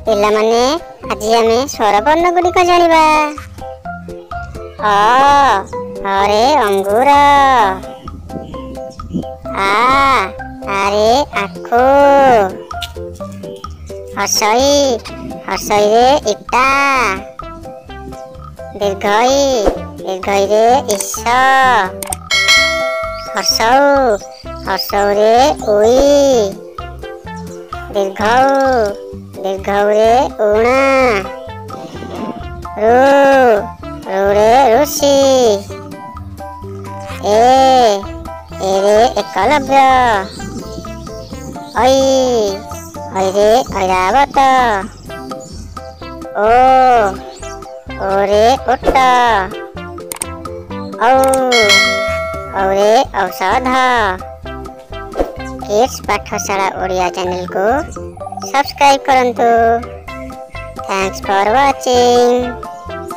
पिला माने आज आमे स्वर वर्ण गुड़िक जानिबा। अरे अंगूर। आरे आखु। हसई रे इटा। दीर्घई रे ईश। हर्षौ रे उई। दीर्घौ रे उणा। रू रे ऋषि। ए रे एकलव्य। ऐ रे ऐरावत। ओ रे उट। औ रे औषध। किड्स पाठशाला ओडिया चैनल को सब्सक्राइब करंतु। Thanks for watching.